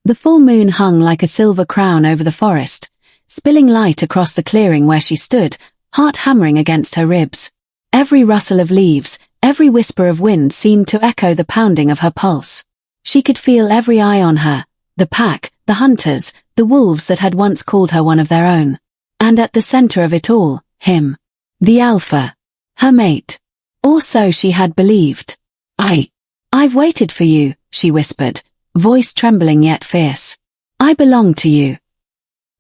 The full moon hung like a silver crown over the forest, spilling light across the clearing where she stood, heart hammering against her ribs. Every rustle of leaves, every whisper of wind seemed to echo the pounding of her pulse. She could feel every eye on her, the pack, the hunters, the wolves that had once called her one of their own. And at the center of it all, him. The alpha. Her mate. Or so she had believed. I've waited for you, she whispered, voice trembling yet fierce. I belong to you.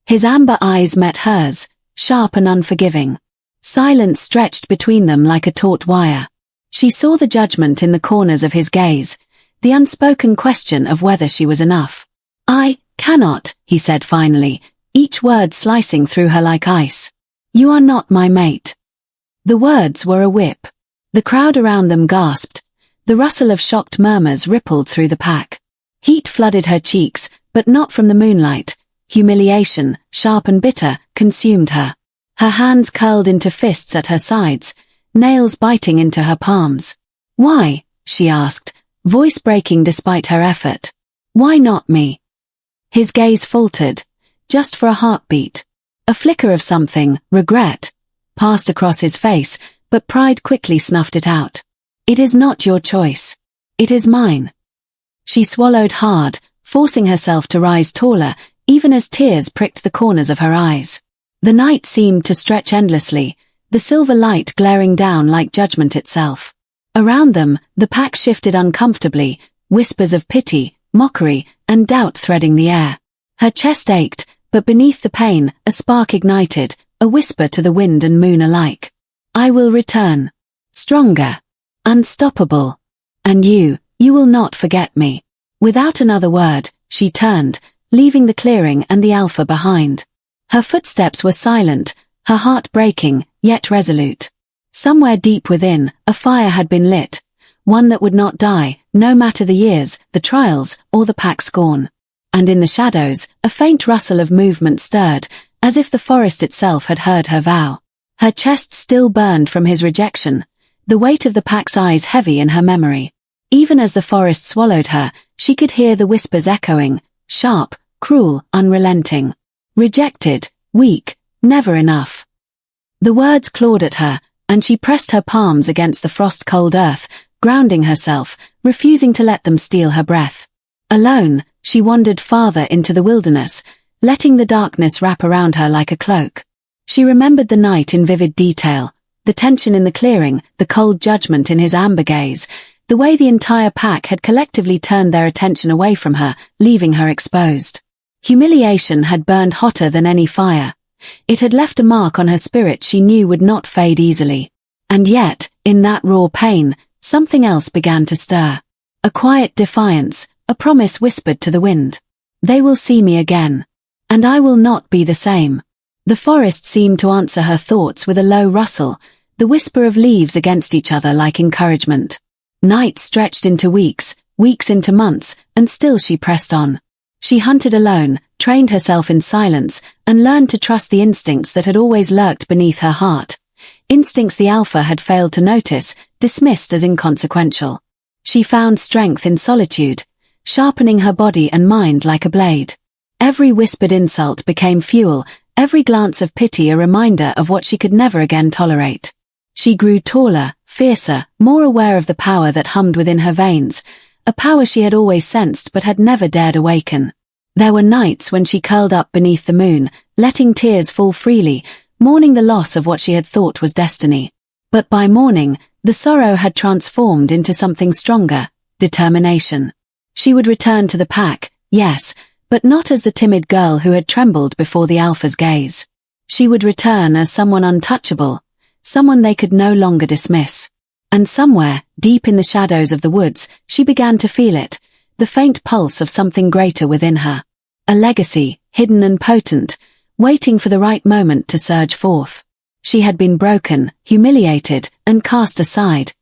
His amber eyes met hers, sharp and unforgiving. Silence stretched between them like a taut wire. She saw the judgment in the corners of his gaze, the unspoken question of whether she was enough. I cannot, he said finally, each word slicing through her like ice. You are not my mate. The words were a whip. The crowd around them gasped. The rustle of shocked murmurs rippled through the pack. Heat flooded her cheeks, but not from the moonlight. Humiliation, sharp and bitter, consumed her. Her hands curled into fists at her sides, nails biting into her palms. Why? She asked, voice breaking despite her effort. Why not me? His gaze faltered, just for a heartbeat. A flicker of something, regret, passed across his face, but pride quickly snuffed it out. It is not your choice. It is mine. She swallowed hard, forcing herself to rise taller, even as tears pricked the corners of her eyes. The night seemed to stretch endlessly, the silver light glaring down like judgment itself. Around them, the pack shifted uncomfortably, whispers of pity, mockery, and doubt threading the air. Her chest ached, but beneath the pain, a spark ignited, a whisper to the wind and moon alike. I will return. Stronger. Unstoppable. And you will not forget me. Without another word, she turned, leaving the clearing and the alpha behind. Her footsteps were silent, her heart breaking, yet resolute. Somewhere deep within, a fire had been lit, one that would not die, no matter the years, the trials, or the pack scorn. And in the shadows, a faint rustle of movement stirred, as if the forest itself had heard her vow. Her chest still burned from his rejection, the weight of the pack's eyes heavy in her memory. Even as the forest swallowed her, she could hear the whispers echoing, sharp, cruel, unrelenting. Rejected, weak, never enough. The words clawed at her, and she pressed her palms against the frost-cold earth, grounding herself, refusing to let them steal her breath. Alone, she wandered farther into the wilderness, letting the darkness wrap around her like a cloak. She remembered the night in vivid detail, the tension in the clearing, the cold judgment in his amber gaze, the way the entire pack had collectively turned their attention away from her, leaving her exposed. Humiliation had burned hotter than any fire. It had left a mark on her spirit she knew would not fade easily. And yet, in that raw pain, something else began to stir. A quiet defiance, a promise whispered to the wind. They will see me again. And I will not be the same. The forest seemed to answer her thoughts with a low rustle, the whisper of leaves against each other like encouragement. Nights stretched into weeks, weeks into months, and still she pressed on. She hunted alone, trained herself in silence, and learned to trust the instincts that had always lurked beneath her heart. Instincts the alpha had failed to notice, dismissed as inconsequential. She found strength in solitude, sharpening her body and mind like a blade. Every whispered insult became fuel, every glance of pity a reminder of what she could never again tolerate. She grew taller, fiercer, more aware of the power that hummed within her veins, a power she had always sensed but had never dared awaken. There were nights when she curled up beneath the moon, letting tears fall freely, mourning the loss of what she had thought was destiny. But by morning, the sorrow had transformed into something stronger, determination. She would return to the pack, yes, but not as the timid girl who had trembled before the alpha's gaze. She would return as someone untouchable, someone they could no longer dismiss. And somewhere, deep in the shadows of the woods, she began to feel it, the faint pulse of something greater within her. A legacy, hidden and potent, waiting for the right moment to surge forth. She had been broken, humiliated, and cast aside.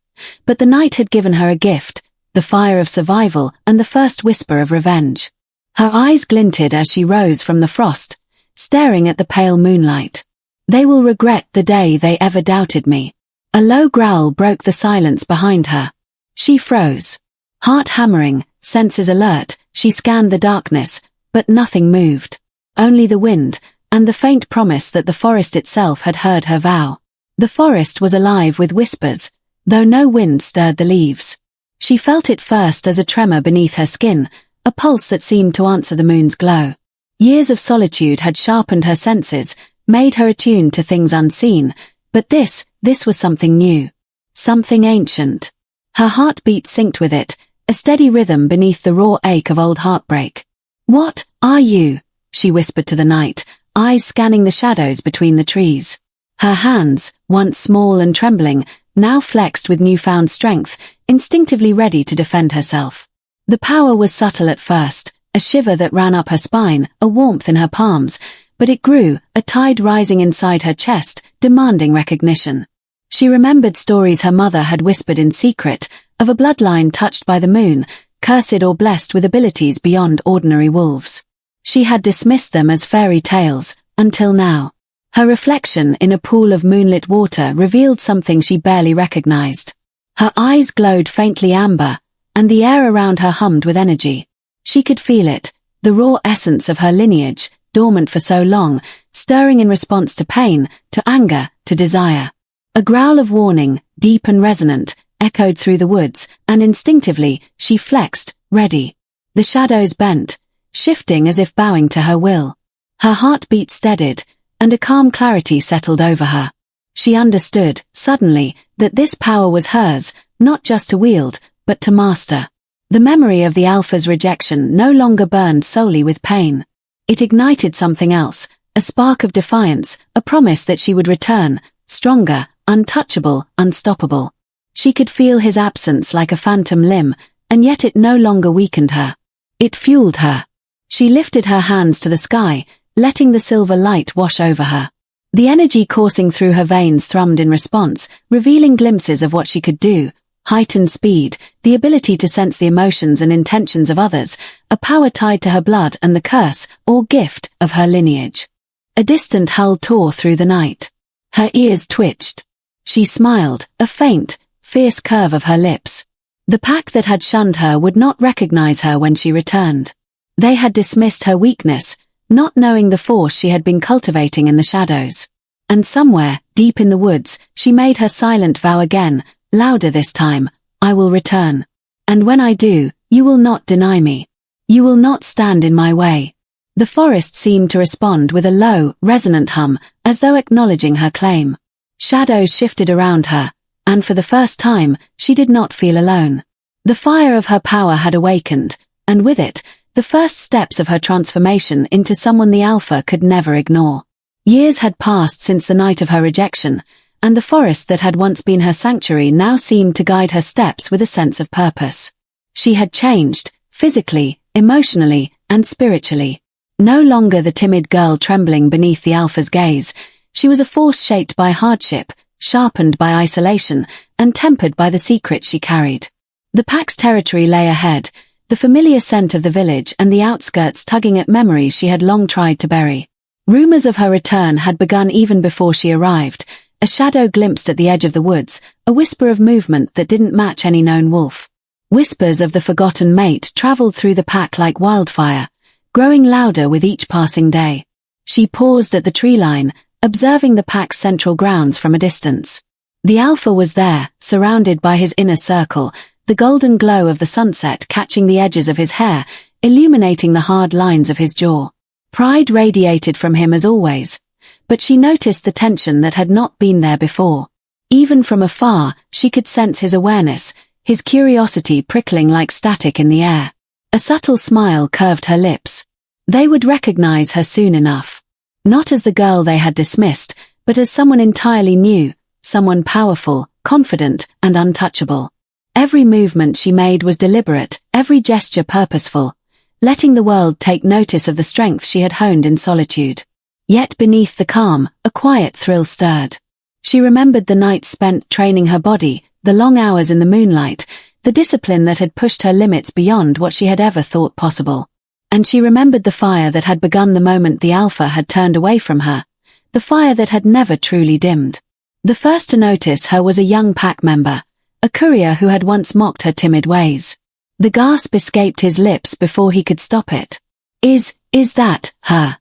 But the night had given her a gift, the fire of survival and the first whisper of revenge. Her eyes glinted as she rose from the frost, staring at the pale moonlight. They will regret the day they ever doubted me. A low growl broke the silence behind her. She froze. Heart hammering, senses alert, she scanned the darkness, but nothing moved. Only the wind, and the faint promise that the forest itself had heard her vow. The forest was alive with whispers, though no wind stirred the leaves. She felt it first as a tremor beneath her skin, a pulse that seemed to answer the moon's glow. Years of solitude had sharpened her senses, made her attuned to things unseen, but this was something new. Something ancient. Her heartbeat synced with it, a steady rhythm beneath the raw ache of old heartbreak. "What are you?" she whispered to the night, eyes scanning the shadows between the trees. Her hands, once small and trembling, now flexed with newfound strength, instinctively ready to defend herself. The power was subtle at first, a shiver that ran up her spine, a warmth in her palms, but it grew, a tide rising inside her chest, demanding recognition. She remembered stories her mother had whispered in secret, of a bloodline touched by the moon, cursed or blessed with abilities beyond ordinary wolves. She had dismissed them as fairy tales, until now. Her reflection in a pool of moonlit water revealed something she barely recognized. Her eyes glowed faintly amber, and the air around her hummed with energy. She could feel it, the raw essence of her lineage, dormant for so long, stirring in response to pain, to anger, to desire. A growl of warning, deep and resonant, echoed through the woods, and instinctively, she flexed, ready. The shadows bent, shifting as if bowing to her will. Her heartbeat steadied, and a calm clarity settled over her. She understood, suddenly, that this power was hers, not just to wield, but to master. The memory of the Alpha's rejection no longer burned solely with pain. It ignited something else, a spark of defiance, a promise that she would return, stronger, untouchable, unstoppable. She could feel his absence like a phantom limb, and yet it no longer weakened her. It fueled her. She lifted her hands to the sky, letting the silver light wash over her. The energy coursing through her veins thrummed in response, revealing glimpses of what she could do. Heightened speed, the ability to sense the emotions and intentions of others, a power tied to her blood and the curse, or gift, of her lineage. A distant howl tore through the night. Her ears twitched. She smiled, a faint, fierce curve of her lips. The pack that had shunned her would not recognize her when she returned. They had dismissed her weakness, not knowing the force she had been cultivating in the shadows. And somewhere, deep in the woods, she made her silent vow again, louder this time, "I will return. And when I do, you will not deny me. You will not stand in my way." The forest seemed to respond with a low, resonant hum, as though acknowledging her claim. Shadows shifted around her, and for the first time, she did not feel alone. The fire of her power had awakened, and with it, the first steps of her transformation into someone the Alpha could never ignore. Years had passed since the night of her rejection, and the forest that had once been her sanctuary now seemed to guide her steps with a sense of purpose. She had changed, physically, emotionally, and spiritually. No longer the timid girl trembling beneath the Alpha's gaze, she was a force shaped by hardship, sharpened by isolation, and tempered by the secret she carried. The pack's territory lay ahead, the familiar scent of the village and the outskirts tugging at memories she had long tried to bury. Rumors of her return had begun even before she arrived. A shadow glimpsed at the edge of the woods, a whisper of movement that didn't match any known wolf. Whispers of the forgotten mate traveled through the pack like wildfire, growing louder with each passing day. She paused at the tree line, observing the pack's central grounds from a distance. The Alpha was there, surrounded by his inner circle, the golden glow of the sunset catching the edges of his hair, illuminating the hard lines of his jaw. Pride radiated from him as always, but she noticed the tension that had not been there before. Even from afar, she could sense his awareness, his curiosity prickling like static in the air. A subtle smile curved her lips. They would recognize her soon enough. Not as the girl they had dismissed, but as someone entirely new, someone powerful, confident, and untouchable. Every movement she made was deliberate, every gesture purposeful, letting the world take notice of the strength she had honed in solitude. Yet beneath the calm, a quiet thrill stirred. She remembered the nights spent training her body, the long hours in the moonlight, the discipline that had pushed her limits beyond what she had ever thought possible. And she remembered the fire that had begun the moment the Alpha had turned away from her, the fire that had never truly dimmed. The first to notice her was a young pack member, a courier who had once mocked her timid ways. The gasp escaped his lips before he could stop it. Is that her?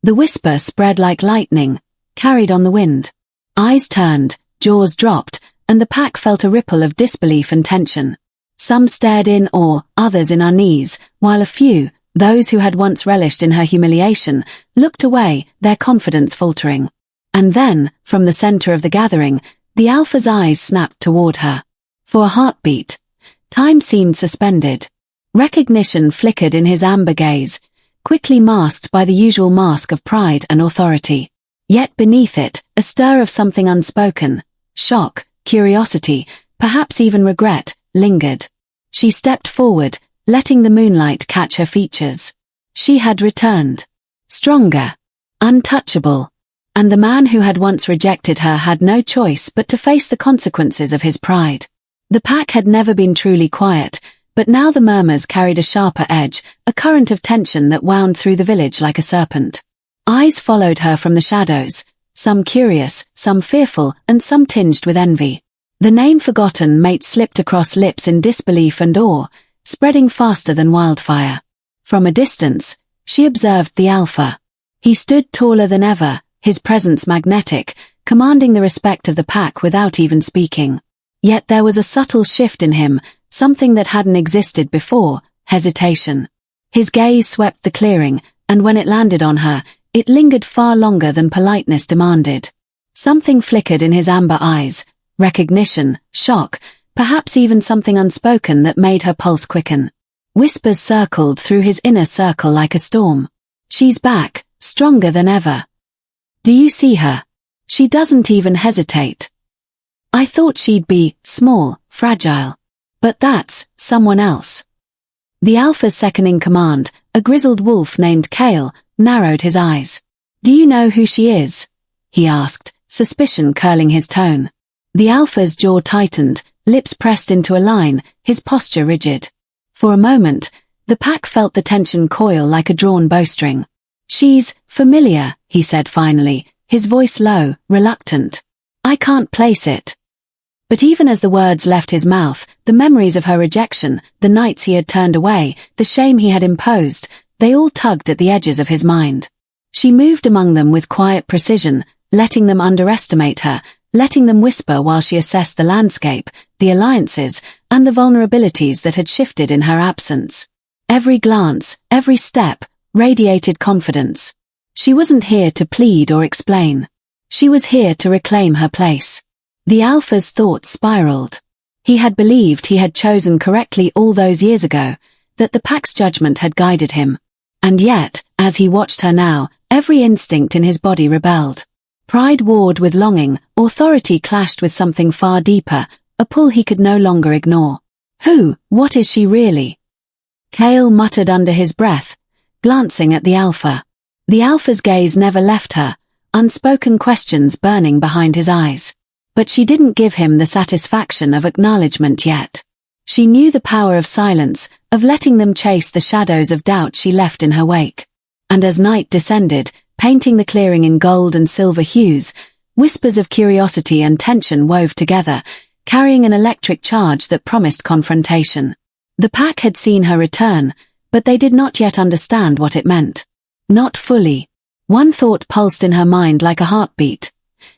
The whisper spread like lightning, carried on the wind. Eyes turned, jaws dropped, and the pack felt a ripple of disbelief and tension. Some stared in awe, others in unease, while a few, those who had once relished in her humiliation, looked away, their confidence faltering. And then, from the center of the gathering, the Alpha's eyes snapped toward her. For a heartbeat, time seemed suspended. Recognition flickered in his amber gaze, quickly masked by the usual mask of pride and authority. Yet beneath it, a stir of something unspoken, shock, curiosity, perhaps even regret, lingered. She stepped forward, letting the moonlight catch her features. She had returned. Stronger. Untouchable. And the man who had once rejected her had no choice but to face the consequences of his pride. The pack had never been truly quiet, but now the murmurs carried a sharper edge, a current of tension that wound through the village like a serpent. Eyes followed her from the shadows, some curious, some fearful, and some tinged with envy. The name forgotten mate slipped across lips in disbelief and awe, spreading faster than wildfire. From a distance, she observed the Alpha. He stood taller than ever, his presence magnetic, commanding the respect of the pack without even speaking. Yet there was a subtle shift in him, something that hadn't existed before, hesitation. His gaze swept the clearing, and when it landed on her, it lingered far longer than politeness demanded. Something flickered in his amber eyes, recognition, shock, perhaps even something unspoken that made her pulse quicken. Whispers circled through his inner circle like a storm. She's back, stronger than ever. Do you see her? She doesn't even hesitate. I thought she'd be small, fragile. But that's someone else. The Alpha's second-in-command, a grizzled wolf named Kale, narrowed his eyes. Do you know who she is? He asked, suspicion curling his tone. The Alpha's jaw tightened, lips pressed into a line, his posture rigid. For a moment, the pack felt the tension coil like a drawn bowstring. She's familiar, he said finally, his voice low, reluctant. I can't place it. But even as the words left his mouth, the memories of her rejection, the nights he had turned away, the shame he had imposed, they all tugged at the edges of his mind. She moved among them with quiet precision, letting them underestimate her, letting them whisper while she assessed the landscape, the alliances, and the vulnerabilities that had shifted in her absence. Every glance, every step, radiated confidence. She wasn't here to plead or explain. She was here to reclaim her place. The Alpha's thoughts spiraled. He had believed he had chosen correctly all those years ago, that the pack's judgment had guided him. And yet, as he watched her now, every instinct in his body rebelled. Pride warred with longing, authority clashed with something far deeper, a pull he could no longer ignore. What is she really? Kale muttered under his breath, glancing at the Alpha. The Alpha's gaze never left her, unspoken questions burning behind his eyes. But she didn't give him the satisfaction of acknowledgement yet. She knew the power of silence, of letting them chase the shadows of doubt she left in her wake. And as night descended, painting the clearing in gold and silver hues, whispers of curiosity and tension wove together, carrying an electric charge that promised confrontation. The pack had seen her return, but they did not yet understand what it meant. Not fully. One thought pulsed in her mind like a heartbeat.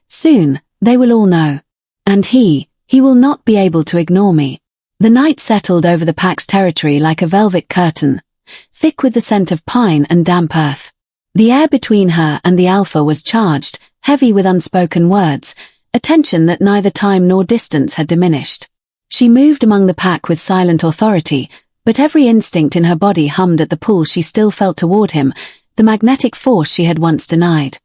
Soon, they will all know. And he will not be able to ignore me. The night settled over the pack's territory like a velvet curtain, thick with the scent of pine and damp earth. The air between her and the Alpha was charged, heavy with unspoken words, a tension that neither time nor distance had diminished. She moved among the pack with silent authority, but every instinct in her body hummed at the pull she still felt toward him, the magnetic force she had once denied.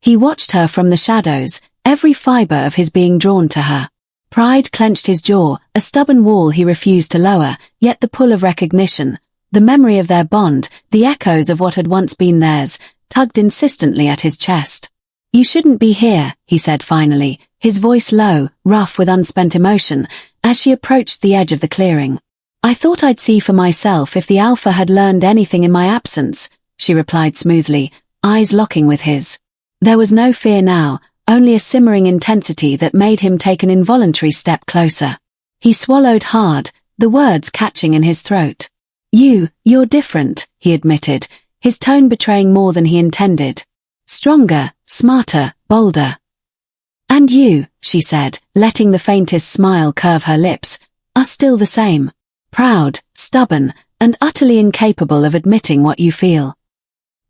He watched her from the shadows, every fiber of his being drawn to her. Pride clenched his jaw, a stubborn wall he refused to lower, yet the pull of recognition, the memory of their bond, the echoes of what had once been theirs, tugged insistently at his chest. You shouldn't be here, he said finally, his voice low, rough with unspent emotion, as she approached the edge of the clearing. I thought I'd see for myself if the Alpha had learned anything in my absence, she replied smoothly, eyes locking with his. There was no fear now, only a simmering intensity that made him take an involuntary step closer. He swallowed hard, the words catching in his throat. You're different, he admitted, his tone betraying more than he intended. Stronger, smarter, bolder. And you, she said, letting the faintest smile curve her lips, are still the same. Proud, stubborn, and utterly incapable of admitting what you feel.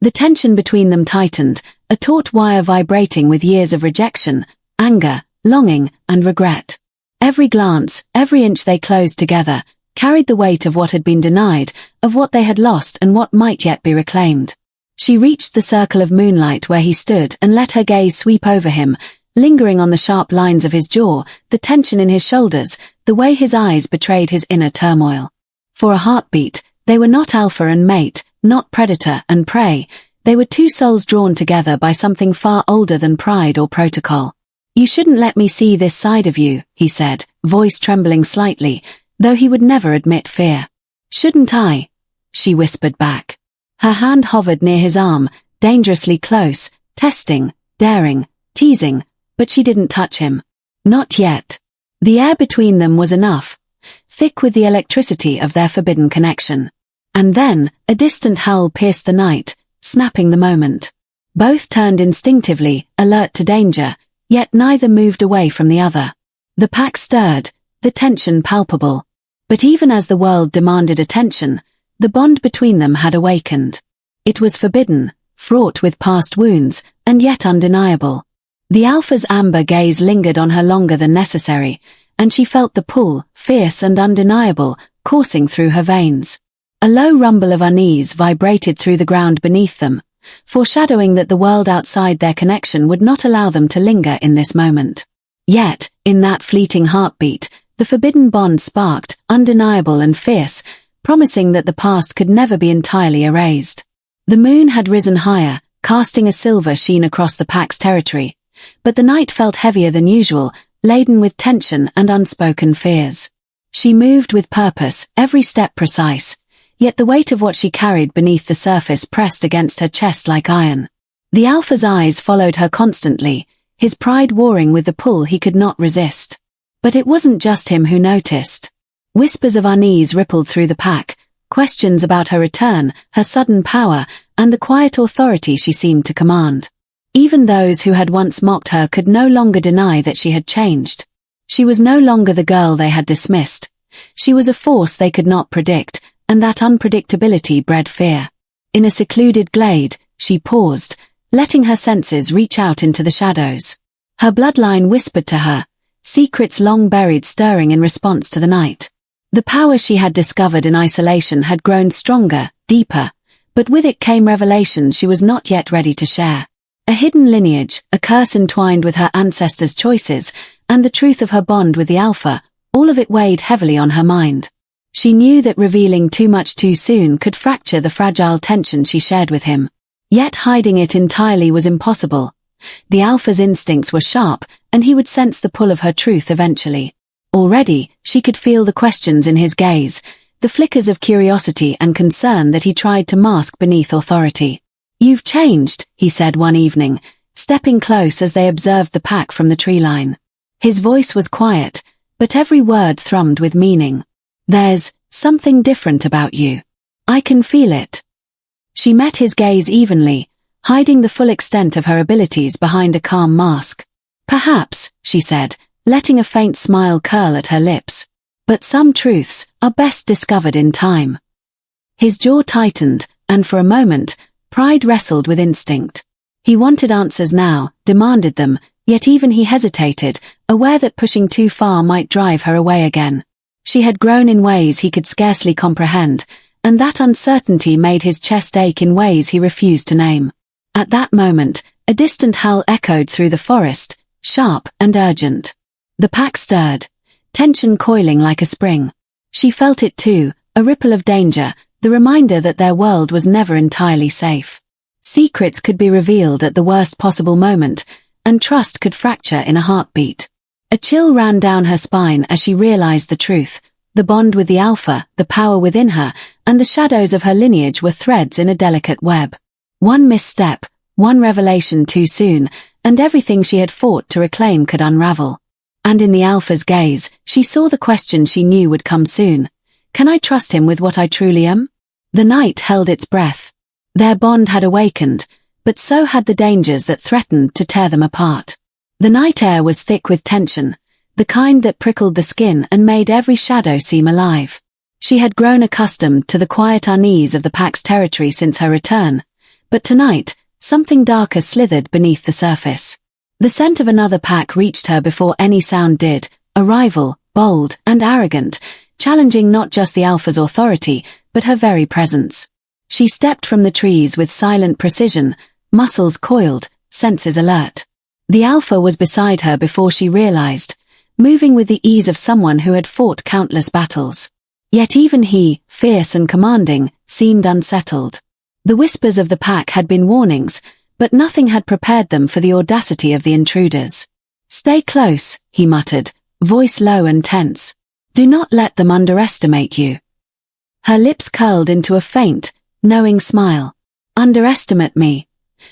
The tension between them tightened, a taut wire vibrating with years of rejection, anger, longing, and regret. Every glance, every inch they closed together, carried the weight of what had been denied, of what they had lost and what might yet be reclaimed. She reached the circle of moonlight where he stood and let her gaze sweep over him, lingering on the sharp lines of his jaw, the tension in his shoulders, the way his eyes betrayed his inner turmoil. For a heartbeat, they were not alpha and mate, not predator and prey. They were two souls drawn together by something far older than pride or protocol. You shouldn't let me see this side of you, he said, voice trembling slightly, though he would never admit fear. Shouldn't I? She whispered back. Her hand hovered near his arm, dangerously close, testing, daring, teasing, but she didn't touch him. Not yet. The air between them was enough, thick with the electricity of their forbidden connection. And then, a distant howl pierced the night, snapping the moment. Both turned instinctively, alert to danger, yet neither moved away from the other. The pack stirred, the tension palpable. But even as the world demanded attention, the bond between them had awakened. It was forbidden, fraught with past wounds, and yet undeniable. The alpha's amber gaze lingered on her longer than necessary, and she felt the pull, fierce and undeniable, coursing through her veins. A low rumble of unease vibrated through the ground beneath them, foreshadowing that the world outside their connection would not allow them to linger in this moment. Yet, in that fleeting heartbeat, the forbidden bond sparked, undeniable and fierce, promising that the past could never be entirely erased. The moon had risen higher, casting a silver sheen across the pack's territory, but the night felt heavier than usual, laden with tension and unspoken fears. She moved with purpose, every step precise, yet the weight of what she carried beneath the surface pressed against her chest like iron. The alpha's eyes followed her constantly, his pride warring with the pull he could not resist. But it wasn't just him who noticed. Whispers of unease rippled through the pack, questions about her return, her sudden power, and the quiet authority she seemed to command. Even those who had once mocked her could no longer deny that she had changed. She was no longer the girl they had dismissed. She was a force they could not predict, and that unpredictability bred fear. In a secluded glade, she paused, letting her senses reach out into the shadows. Her bloodline whispered to her, secrets long buried stirring in response to the night. The power she had discovered in isolation had grown stronger, deeper, but with it came revelations she was not yet ready to share. A hidden lineage, a curse entwined with her ancestors' choices, and the truth of her bond with the Alpha, all of it weighed heavily on her mind. She knew that revealing too much too soon could fracture the fragile tension she shared with him. Yet hiding it entirely was impossible. The Alpha's instincts were sharp, and he would sense the pull of her truth eventually. Already, she could feel the questions in his gaze, the flickers of curiosity and concern that he tried to mask beneath authority. "You've changed," he said one evening, stepping close as they observed the pack from the tree line. His voice was quiet, but every word thrummed with meaning. "There's something different about you. I can feel it." She met his gaze evenly, hiding the full extent of her abilities behind a calm mask. "Perhaps," she said, letting a faint smile curl at her lips, "but some truths are best discovered in time." His jaw tightened, and for a moment, pride wrestled with instinct. He wanted answers now, demanded them, yet even he hesitated, aware that pushing too far might drive her away again. She had grown in ways he could scarcely comprehend, and that uncertainty made his chest ache in ways he refused to name. At that moment, a distant howl echoed through the forest, sharp and urgent. The pack stirred, tension coiling like a spring. She felt it too, a ripple of danger, the reminder that their world was never entirely safe. Secrets could be revealed at the worst possible moment, and trust could fracture in a heartbeat. A chill ran down her spine as she realized the truth. The bond with the Alpha, the power within her, and the shadows of her lineage were threads in a delicate web. One misstep, one revelation too soon, and everything she had fought to reclaim could unravel. And in the Alpha's gaze, she saw the question she knew would come soon. Can I trust him with what I truly am? The night held its breath. Their bond had awakened, but so had the dangers that threatened to tear them apart. The night air was thick with tension, the kind that prickled the skin and made every shadow seem alive. She had grown accustomed to the quiet unease of the pack's territory since her return, but tonight, something darker slithered beneath the surface. The scent of another pack reached her before any sound did, a rival, bold and arrogant, challenging not just the Alpha's authority, but her very presence. She stepped from the trees with silent precision, muscles coiled, senses alert. The Alpha was beside her before she realized, moving with the ease of someone who had fought countless battles. Yet even he, fierce and commanding, seemed unsettled. The whispers of the pack had been warnings, but nothing had prepared them for the audacity of the intruders. "Stay close," he muttered, voice low and tense. "Do not let them underestimate you." Her lips curled into a faint, knowing smile. "Underestimate me?"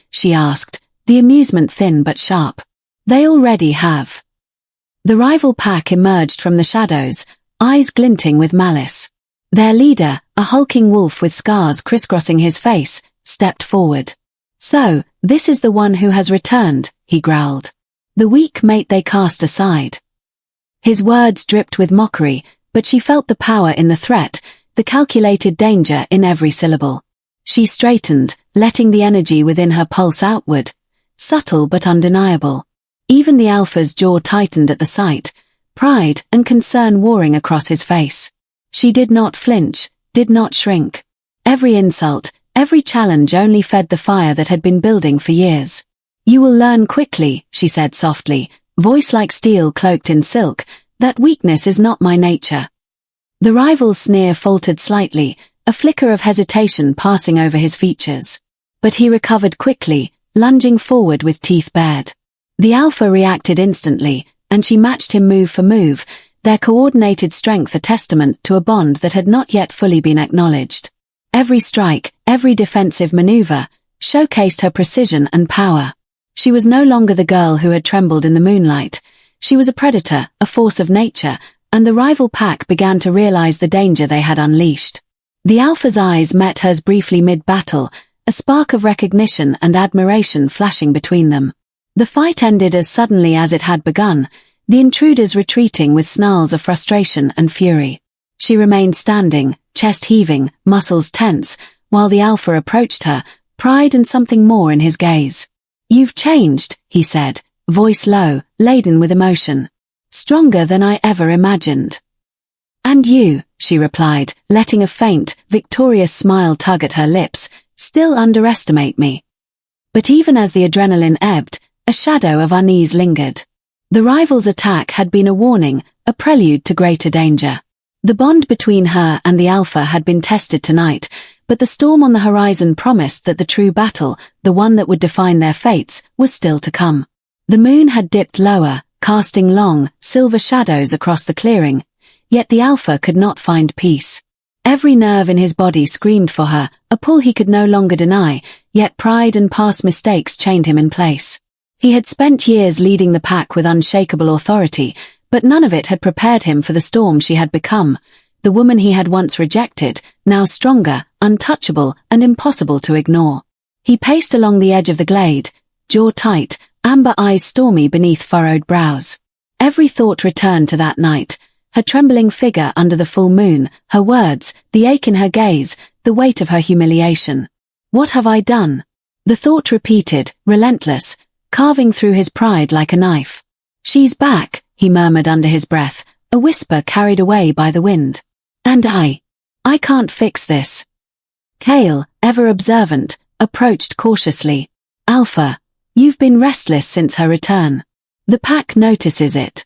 she asked, the amusement thin but sharp. "They already have." The rival pack emerged from the shadows, eyes glinting with malice. Their leader, a hulking wolf with scars crisscrossing his face, stepped forward. "So, this is the one who has returned," he growled. "The weak mate they cast aside." His words dripped with mockery, but she felt the power in the threat, the calculated danger in every syllable. She straightened, letting the energy within her pulse outward, subtle but undeniable. Even the Alpha's jaw tightened at the sight, pride and concern warring across his face. She did not flinch, did not shrink. Every insult, every challenge only fed the fire that had been building for years. "You will learn quickly," she said softly, voice like steel cloaked in silk, "that weakness is not my nature." The rival's sneer faltered slightly, a flicker of hesitation passing over his features. But he recovered quickly, lunging forward with teeth bared. The Alpha reacted instantly, and she matched him move for move, their coordinated strength a testament to a bond that had not yet fully been acknowledged. Every strike, every defensive maneuver, showcased her precision and power. She was no longer the girl who had trembled in the moonlight. She was a predator, a force of nature, and the rival pack began to realize the danger they had unleashed. The Alpha's eyes met hers briefly mid-battle, a spark of recognition and admiration flashing between them. The fight ended as suddenly as it had begun, the intruders retreating with snarls of frustration and fury. She remained standing, chest heaving, muscles tense, while the Alpha approached her, pride and something more in his gaze. "You've changed," he said, voice low, laden with emotion. "Stronger than I ever imagined." "And you," she replied, letting a faint, victorious smile tug at her lips, "still underestimate me." But even as the adrenaline ebbed, a shadow of unease lingered. The rival's attack had been a warning, a prelude to greater danger. The bond between her and the Alpha had been tested tonight, but the storm on the horizon promised that the true battle, the one that would define their fates, was still to come. The moon had dipped lower, casting long, silver shadows across the clearing, yet the Alpha could not find peace. Every nerve in his body screamed for her, a pull he could no longer deny, yet pride and past mistakes chained him in place. He had spent years leading the pack with unshakable authority, but none of it had prepared him for the storm she had become, the woman he had once rejected, now stronger, untouchable, and impossible to ignore. He paced along the edge of the glade, jaw tight, amber eyes stormy beneath furrowed brows. Every thought returned to that night, her trembling figure under the full moon, her words, the ache in her gaze, the weight of her humiliation. "What have I done?" The thought repeated, relentless, carving through his pride like a knife. "She's back," he murmured under his breath, a whisper carried away by the wind. "And I can't fix this." Kale, ever observant, approached cautiously. "Alpha, you've been restless since her return. The pack notices it."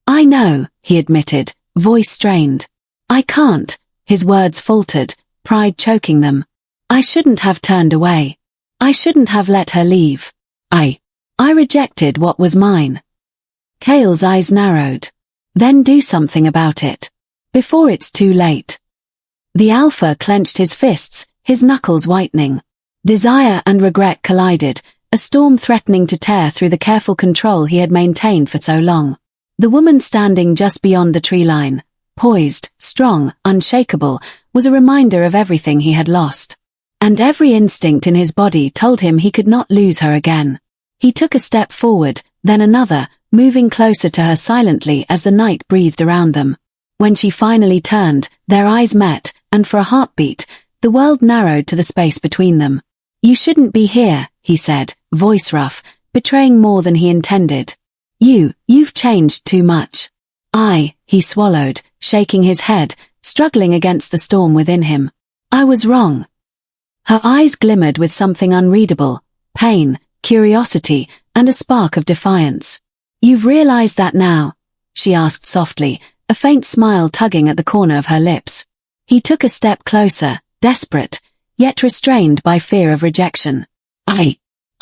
"I know," he admitted, voice strained. "I can't," his words faltered, pride choking them. "I shouldn't have turned away. I shouldn't have let her leave. I rejected what was mine." Kale's eyes narrowed. "Then do something about it. Before it's too late." The Alpha clenched his fists, his knuckles whitening. Desire and regret collided, a storm threatening to tear through the careful control he had maintained for so long. The woman standing just beyond the tree line, poised, strong, unshakable, was a reminder of everything he had lost. And every instinct in his body told him he could not lose her again. He took a step forward, then another, moving closer to her silently as the night breathed around them. When she finally turned, their eyes met, and for a heartbeat, the world narrowed to the space between them. "You shouldn't be here," he said, voice rough, betraying more than he intended. You've changed too much." He swallowed, shaking his head, struggling against the storm within him. "I was wrong." Her eyes glimmered with something unreadable, pain, curiosity, and a spark of defiance. "You've realized that now?" she asked softly, a faint smile tugging at the corner of her lips. He took a step closer, desperate, yet restrained by fear of rejection.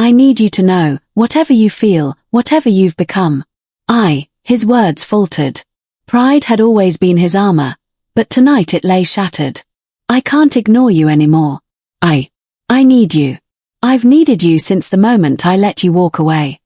I need you to know, whatever you feel, whatever you've become." His words faltered. Pride had always been his armor, but tonight it lay shattered. "I can't ignore you anymore. I need you. I've needed you since the moment I let you walk away."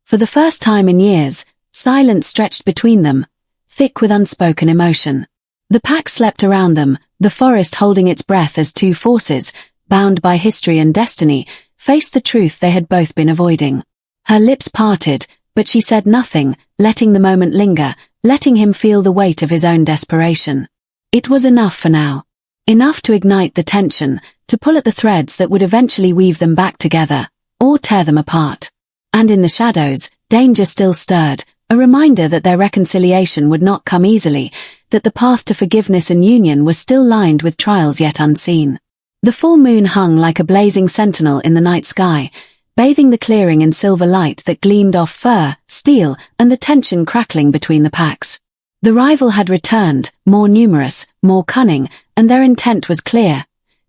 For the first time in years, silence stretched between them, thick with unspoken emotion. The pack slept around them, the forest holding its breath as two forces, bound by history and destiny, faced the truth they had both been avoiding. Her lips parted, but she said nothing, letting the moment linger, letting him feel the weight of his own desperation. It was enough for now. Enough to ignite the tension, to pull at the threads that would eventually weave them back together, or tear them apart. And in the shadows, danger still stirred, a reminder that their reconciliation would not come easily, that the path to forgiveness and union was still lined with trials yet unseen. The full moon hung like a blazing sentinel in the night sky, bathing the clearing in silver light that gleamed off fur, steel, and the tension crackling between the packs. The rival had returned, more numerous, more cunning, and their intent was clear.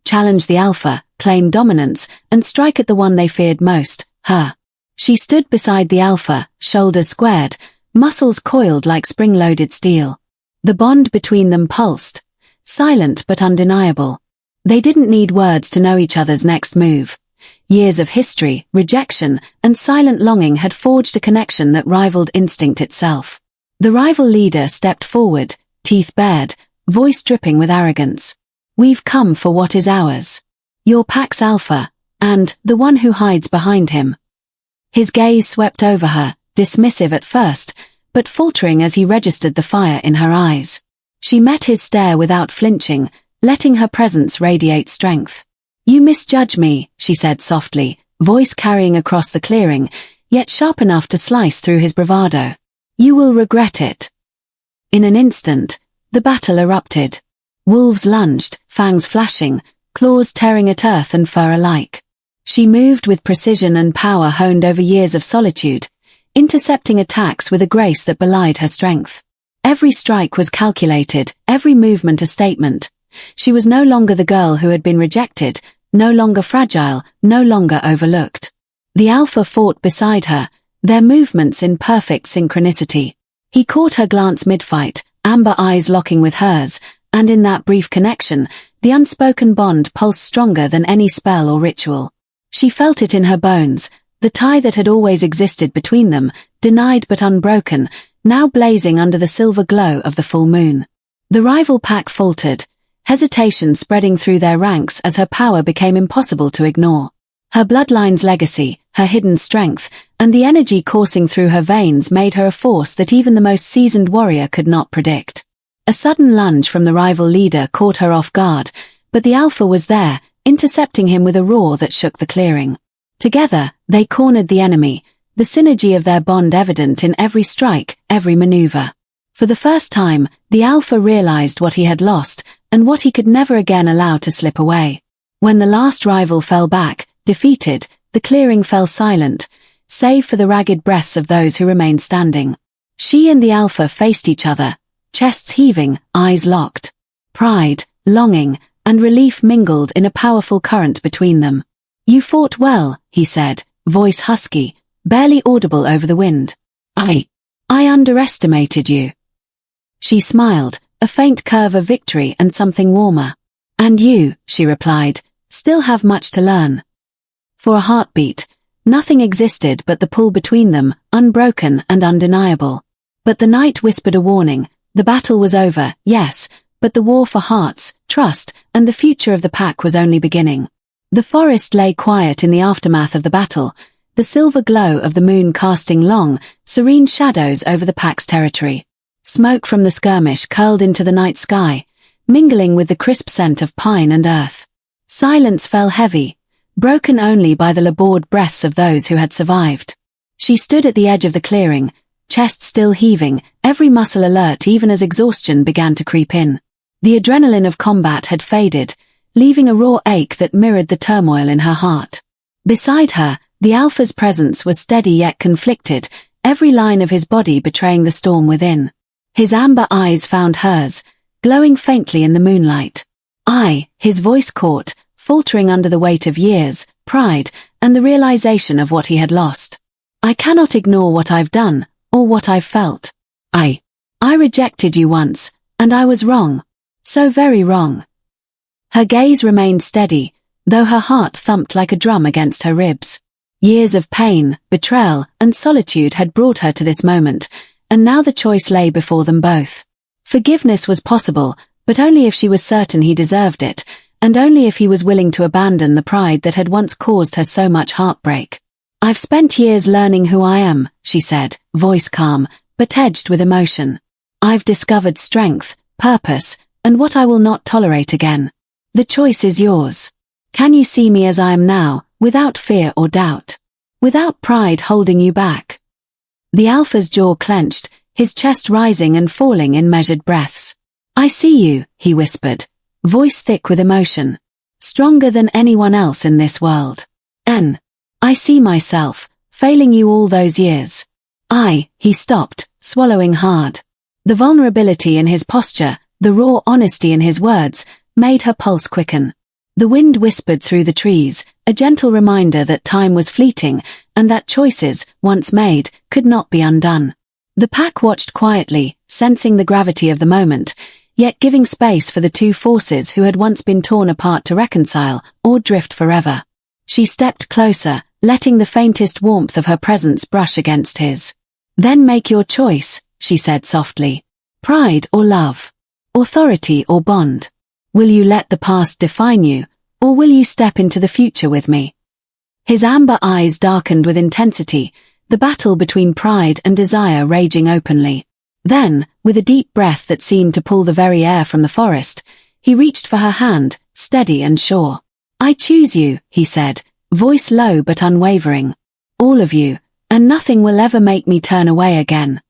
Challenge the alpha, claim dominance, and strike at the one they feared most, her. She stood beside the alpha, shoulders squared, muscles coiled like spring-loaded steel. The bond between them pulsed, silent but undeniable. They didn't need words to know each other's next move. Years of history, rejection, and silent longing had forged a connection that rivaled instinct itself. The rival leader stepped forward, teeth bared, voice dripping with arrogance. "We've come for what is ours. Your pack's alpha, and the one who hides behind him." His gaze swept over her, dismissive at first, but faltering as he registered the fire in her eyes. She met his stare without flinching, letting her presence radiate strength. "You misjudge me," she said softly, voice carrying across the clearing, yet sharp enough to slice through his bravado. "You will regret it." In an instant, the battle erupted. Wolves lunged, fangs flashing, claws tearing at earth and fur alike. She moved with precision and power honed over years of solitude, intercepting attacks with a grace that belied her strength. Every strike was calculated, every movement a statement. She was no longer the girl who had been rejected, no longer fragile, no longer overlooked. The alpha fought beside her, their movements in perfect synchronicity. He caught her glance mid-fight, amber eyes locking with hers, and in that brief connection, the unspoken bond pulsed stronger than any spell or ritual. She felt it in her bones, the tie that had always existed between them, denied but unbroken, now blazing under the silver glow of the full moon. The rival pack faltered, hesitation spreading through their ranks as her power became impossible to ignore. Her bloodline's legacy, her hidden strength, and the energy coursing through her veins made her a force that even the most seasoned warrior could not predict. A sudden lunge from the rival leader caught her off guard, but the alpha was there, intercepting him with a roar that shook the clearing. Together, they cornered the enemy, the synergy of their bond evident in every strike, every maneuver. For the first time, the alpha realized what he had lost, and what he could never again allow to slip away. When the last rival fell back, defeated, the clearing fell silent, save for the ragged breaths of those who remained standing. She and the alpha faced each other, chests heaving, eyes locked. Pride, longing, and relief mingled in a powerful current between them. "You fought well," he said, voice husky, barely audible over the wind. I underestimated you." She smiled, a faint curve of victory and something warmer. "And you," she replied, "still have much to learn." For a heartbeat, nothing existed but the pull between them, unbroken and undeniable. But the night whispered a warning, The battle was over, yes, but the war for hearts, trust, and the future of the pack was only beginning. The forest lay quiet in the aftermath of the battle, the silver glow of the moon casting long, serene shadows over the pack's territory. Smoke from the skirmish curled into the night sky, mingling with the crisp scent of pine and earth. Silence fell heavy, broken only by the labored breaths of those who had survived. She stood at the edge of the clearing, chest still heaving, every muscle alert even as exhaustion began to creep in. The adrenaline of combat had faded, leaving a raw ache that mirrored the turmoil in her heart. Beside her, the Alpha's presence was steady yet conflicted, every line of his body betraying the storm within. His amber eyes found hers, glowing faintly in the moonlight. His voice caught, faltering under the weight of years, pride, and the realization of what he had lost. I cannot ignore what I've done, or what I've felt. I rejected you once, and I was wrong. So very wrong. Her gaze remained steady, though her heart thumped like a drum against her ribs. Years of pain, betrayal, and solitude had brought her to this moment, and now the choice lay before them both. Forgiveness was possible, but only if she was certain he deserved it, and only if he was willing to abandon the pride that had once caused her so much heartbreak. I've spent years learning who I am, she said, voice calm, but edged with emotion. I've discovered strength, purpose, and what I will not tolerate again. The choice is yours. Can you see me as I am now, without fear or doubt? Without pride holding you back? The Alpha's jaw clenched, his chest rising and falling in measured breaths. I see you, he whispered, voice thick with emotion. Stronger than anyone else in this world. I see myself, failing you all those years. He stopped, swallowing hard. The vulnerability in his posture, the raw honesty in his words, made her pulse quicken. The wind whispered through the trees, a gentle reminder that time was fleeting, and that choices, once made, could not be undone. The pack watched quietly, sensing the gravity of the moment, yet giving space for the two forces who had once been torn apart to reconcile, or drift forever. She stepped closer, letting the faintest warmth of her presence brush against his. Then make your choice, she said softly. Pride or love? Authority or bond? Will you let the past define you, or will you step into the future with me? His amber eyes darkened with intensity, the battle between pride and desire raging openly. Then, with a deep breath that seemed to pull the very air from the forest, he reached for her hand, steady and sure. I choose you, he said, voice low but unwavering. All of you, and nothing will ever make me turn away again.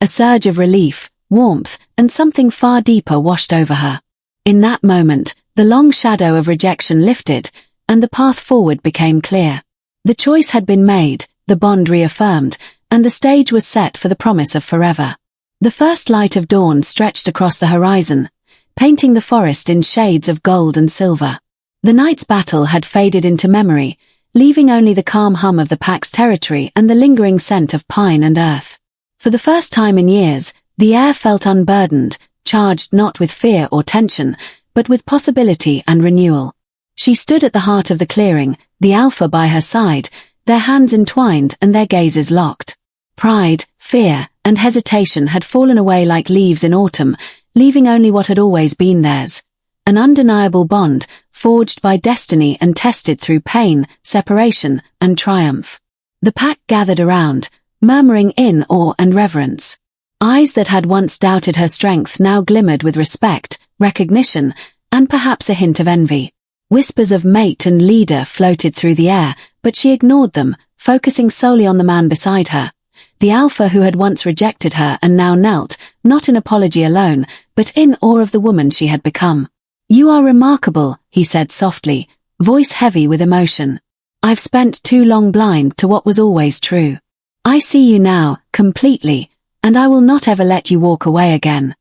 A surge of relief, warmth, and something far deeper washed over her. In that moment, the long shadow of rejection lifted, and the path forward became clear. The choice had been made, the bond reaffirmed, and the stage was set for the promise of forever. The first light of dawn stretched across the horizon, painting the forest in shades of gold and silver. The night's battle had faded into memory, leaving only the calm hum of the pack's territory and the lingering scent of pine and earth. For the first time in years, the air felt unburdened, charged not with fear or tension, but with possibility and renewal. She stood at the heart of the clearing, the Alpha by her side, their hands entwined and their gazes locked. Pride, fear, and hesitation had fallen away like leaves in autumn, leaving only what had always been theirs. An undeniable bond, forged by destiny and tested through pain, separation, and triumph. The pack gathered around, murmuring in awe and reverence. Eyes that had once doubted her strength now glimmered with respect, recognition, and perhaps a hint of envy. Whispers of mate and leader floated through the air, but she ignored them, focusing solely on the man beside her. The Alpha who had once rejected her and now knelt, not in apology alone, but in awe of the woman she had become. You are remarkable, he said softly, voice heavy with emotion. I've spent too long blind to what was always true. I see you now, completely, and I will not ever let you walk away again.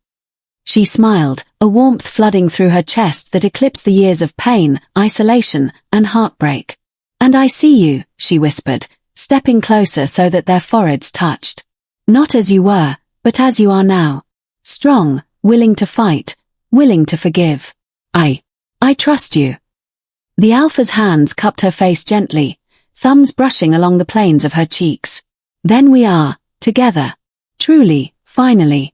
She smiled, a warmth flooding through her chest that eclipsed the years of pain, isolation, and heartbreak. And I see you, she whispered, stepping closer so that their foreheads touched. Not as you were, but as you are now. Strong, willing to fight, willing to forgive. I trust you. The Alpha's hands cupped her face gently, thumbs brushing along the planes of her cheeks. Then we are, together. Truly, finally.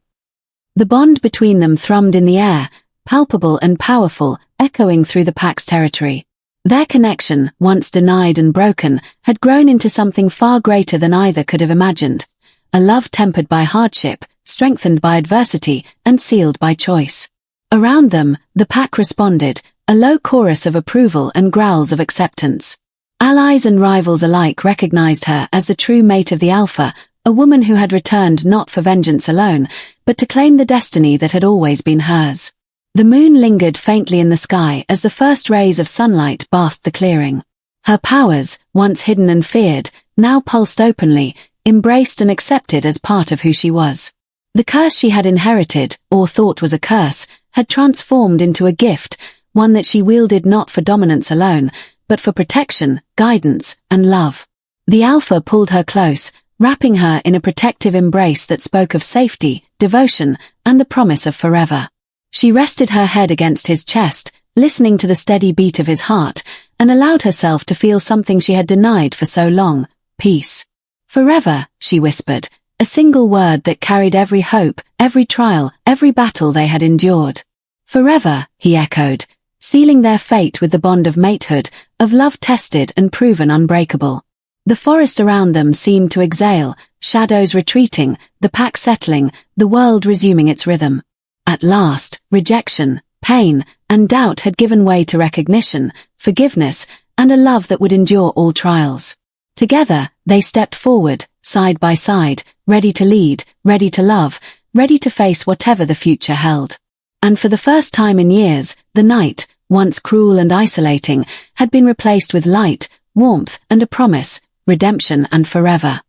The bond between them thrummed in the air, palpable and powerful, echoing through the pack's territory. Their connection, once denied and broken, had grown into something far greater than either could have imagined. A love tempered by hardship, strengthened by adversity, and sealed by choice. Around them, the pack responded, a low chorus of approval and growls of acceptance. Allies and rivals alike recognized her as the true mate of the Alpha, a woman who had returned not for vengeance alone, but to claim the destiny that had always been hers. The moon lingered faintly in the sky as the first rays of sunlight bathed the clearing. Her powers, once hidden and feared, now pulsed openly, embraced and accepted as part of who she was. The curse she had inherited, or thought was a curse, had transformed into a gift, one that she wielded not for dominance alone, but for protection, guidance, and love. The Alpha pulled her close, wrapping her in a protective embrace that spoke of safety, devotion, and the promise of forever. She rested her head against his chest, listening to the steady beat of his heart, and allowed herself to feel something she had denied for so long: peace. Forever, she whispered, a single word that carried every hope, every trial, every battle they had endured. Forever, he echoed, sealing their fate with the bond of matehood, of love tested and proven unbreakable. The forest around them seemed to exhale, shadows retreating, the pack settling, the world resuming its rhythm. At last, rejection, pain, and doubt had given way to recognition, forgiveness, and a love that would endure all trials. Together, they stepped forward, side by side, ready to lead, ready to love, ready to face whatever the future held. And for the first time in years, the night, once cruel and isolating, had been replaced with light, warmth, and a promise, redemption and forever.